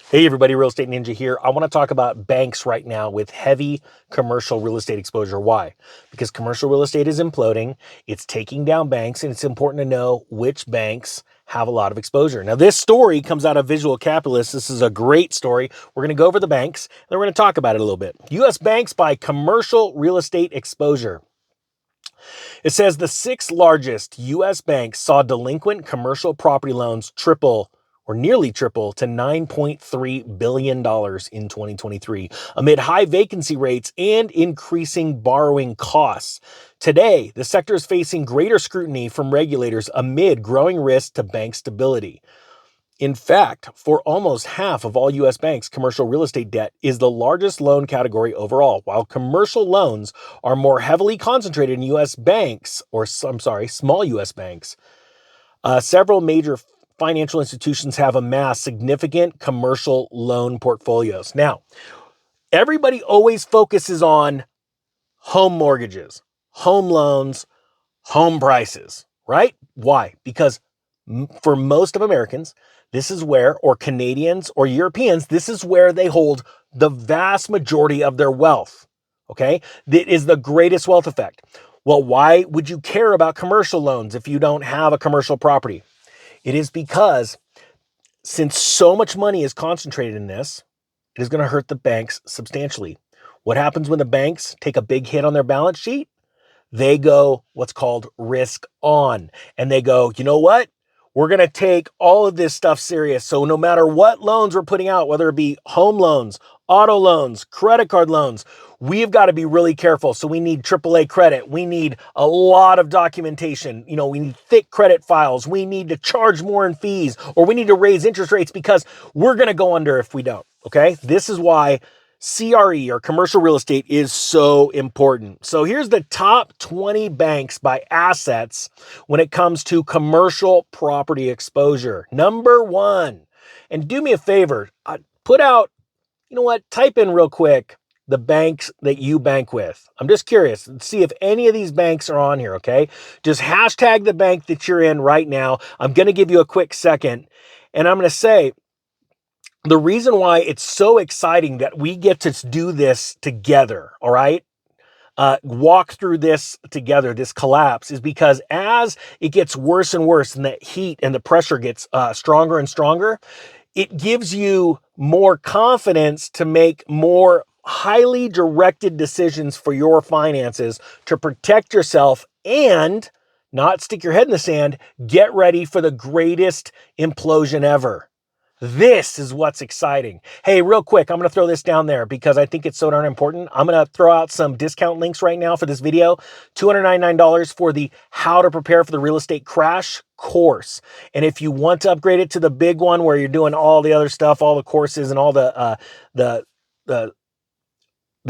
Hey everybody, Real Estate Ninja here. I want to talk about banks right now with heavy commercial real estate exposure. Why? Because commercial real estate is imploding, it's taking down banks, and it's important to know which banks have a lot of exposure. Now, this story comes out of Visual Capitalist. This is a great story. We're going to go over the banks, and then we're going to talk about it a little bit. U.S. banks by commercial real estate exposure. It says the six largest U.S. banks saw delinquent commercial property loans triple or nearly triple to $9.3 billion in 2023, amid high vacancy rates and increasing borrowing costs. Today, the sector is facing greater scrutiny from regulators amid growing risk to bank stability. In fact, for almost half of all U.S. banks, commercial real estate debt is the largest loan category overall, while commercial loans are more heavily concentrated in U.S. banks, small U.S. banks. Several major financial institutions have amassed significant commercial loan portfolios. Now, everybody always focuses on home mortgages, home loans, home prices, right? Why? Because for most of Americans, this is where, or Canadians or Europeans, this is where they hold the vast majority of their wealth. Okay? That is the greatest wealth effect. Well, why would you care about commercial loans if you don't have a commercial property? It is because since so much money is concentrated in this, it is going to hurt the banks substantially. What happens when the banks take a big hit on their balance sheet? They go what's called risk on. And they go, you know what? We're going to take all of this stuff serious. So no matter what loans we're putting out, whether it be home loans, auto loans, credit card loans, we've got to be really careful. So we need AAA credit. We need a lot of documentation. We need thick credit files. We need to charge more in fees, or we need to raise interest rates because we're going to go under if we don't. Okay. This is why CRE, or commercial real estate, is so important. So here's the top 20 banks by assets when it comes to commercial property exposure. Number one, and do me a favor, put out, type in real quick the banks that you bank with. I'm just curious. Let's see if any of these banks are on here, okay? Just hashtag the bank that you're in right now. I'm going to give you a quick second, and I'm going to say, the reason why it's so exciting that we get to do this together, all right? Walk through this together, this collapse, is because as it gets worse and worse and the heat and the pressure gets stronger and stronger, it gives you more confidence to make more highly directed decisions for your finances to protect yourself and not stick your head in the sand. Get ready for the greatest implosion ever. This is what's exciting. Hey, real quick, I'm going to throw this down there because I think it's so darn important. I'm going to throw out some discount links right now for this video. $299 for the How to Prepare for the Real Estate Crash course. And if you want to upgrade it to the big one where you're doing all the other stuff, all the courses and all the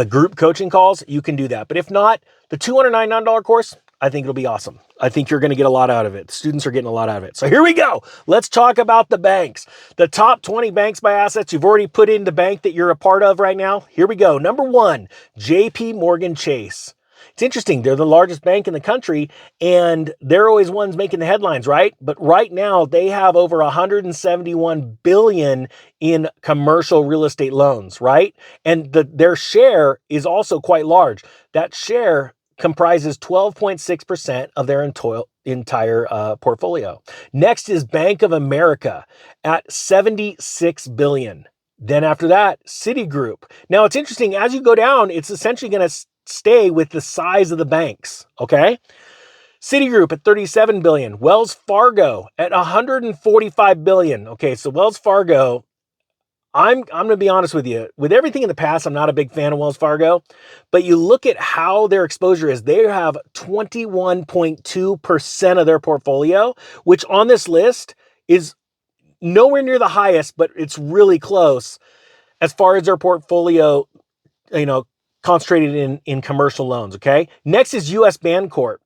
group coaching calls, you can do that. But if not, the $299 course, I think it'll be awesome. I think you're going to get a lot out of it. Students are getting a lot out of it. So here we go. Let's talk about the banks. The top 20 banks by assets. You've already put in the bank that you're a part of right now. Here we go. Number one, JP Morgan Chase. It's interesting. They're the largest bank in the country, and they're always ones making the headlines, right? But right now, they have over $171 billion in commercial real estate loans, right? And their share is also quite large. That share comprises 12.6% of their entire portfolio. Next is Bank of America at $76 billion. Then after that, Citigroup. Now it's interesting, as you go down, it's essentially going to stay with the size of the banks, okay? Citigroup at $37 billion. Wells Fargo at $145 billion. Okay, so Wells Fargo, I'm going to be honest with you. With everything in the past, I'm not a big fan of Wells Fargo, but you look at how their exposure is. They have 21.2% of their portfolio, which on this list is nowhere near the highest, but it's really close as far as their portfolio, concentrated in commercial loans, okay? Next is US Bancorp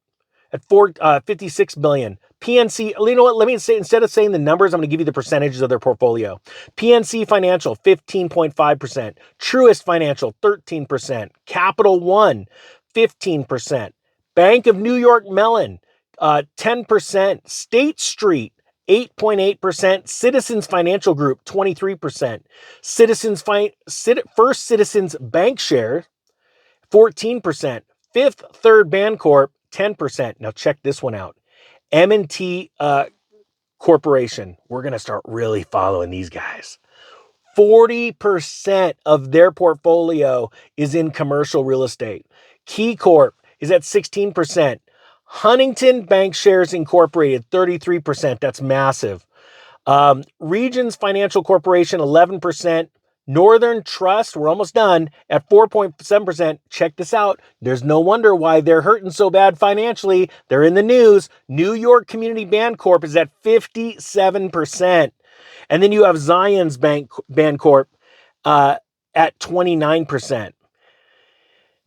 at $56 billion. PNC, you know what? Let me say, instead of saying the numbers, I'm going to give you the percentages of their portfolio. PNC Financial, 15.5%. Truist Financial, 13%. Capital One, 15%. Bank of New York Mellon, 10%. State Street, 8.8%. Citizens Financial Group, 23%. First Citizens Bank Share, 14%. Fifth Third Bancorp, 10%. Now check this one out. M&T Corporation. We're going to start really following these guys. 40% of their portfolio is in commercial real estate. Key Corp is at 16%. Huntington Bancshares Incorporated, 33%. That's massive. Regions Financial Corporation, 11%. Northern Trust, we're almost done, at 4.7%. Check this out. There's no wonder why they're hurting so bad financially. They're in the news. New York Community Bancorp is at 57%. And then you have Zions Bancorp at 29%.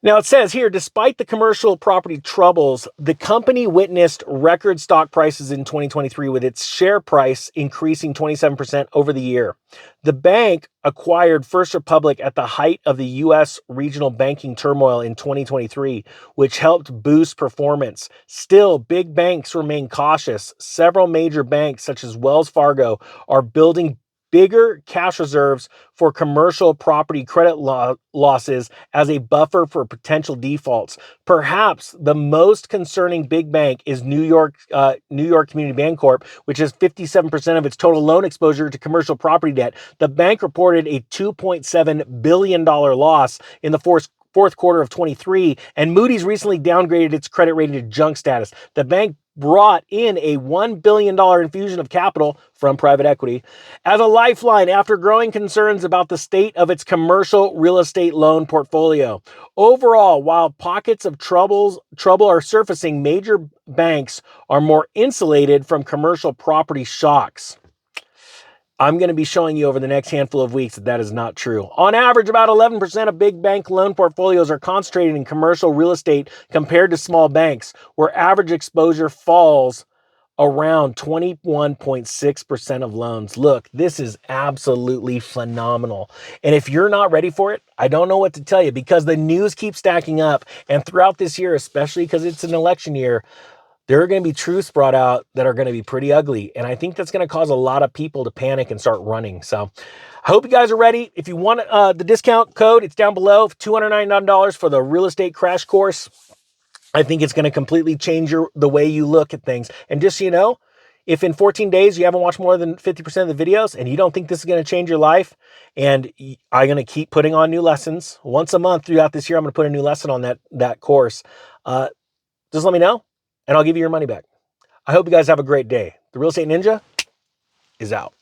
Now it says here, despite the commercial property troubles, the company witnessed record stock prices in 2023 with its share price increasing 27% over the year. The bank acquired First Republic at the height of the U.S. regional banking turmoil in 2023, which helped boost performance. Still, big banks remain cautious. Several major banks, such as Wells Fargo, are building bigger cash reserves for commercial property credit losses as a buffer for potential defaults. Perhaps the most concerning big bank is New York Community Bancorp, which has 57% of its total loan exposure to commercial property debt. The bank reported a $2.7 billion loss in the fourth quarter of 23, and Moody's recently downgraded its credit rating to junk status. The bank brought in a $1 billion infusion of capital from private equity as a lifeline after growing concerns about the state of its commercial real estate loan portfolio. Overall, while pockets of trouble are surfacing, major banks are more insulated from commercial property shocks. I'm going to be showing you over the next handful of weeks that is not true. On average, about 11% of big bank loan portfolios are concentrated in commercial real estate compared to small banks, where average exposure falls around 21.6% of loans. Look, this is absolutely phenomenal. And if you're not ready for it, I don't know what to tell you, because the news keeps stacking up. And throughout this year, especially because it's an election year, there are going to be truths brought out that are going to be pretty ugly. And I think that's going to cause a lot of people to panic and start running. So I hope you guys are ready. If you want the discount code, it's down below, $299 for the real estate crash course. I think it's going to completely change the way you look at things. And just so you know, if in 14 days you haven't watched more than 50% of the videos and you don't think this is going to change your life, and I'm going to keep putting on new lessons once a month throughout this year, I'm going to put a new lesson on that course. Just let me know, and I'll give you your money back. I hope you guys have a great day. The Real Estate Ninja is out.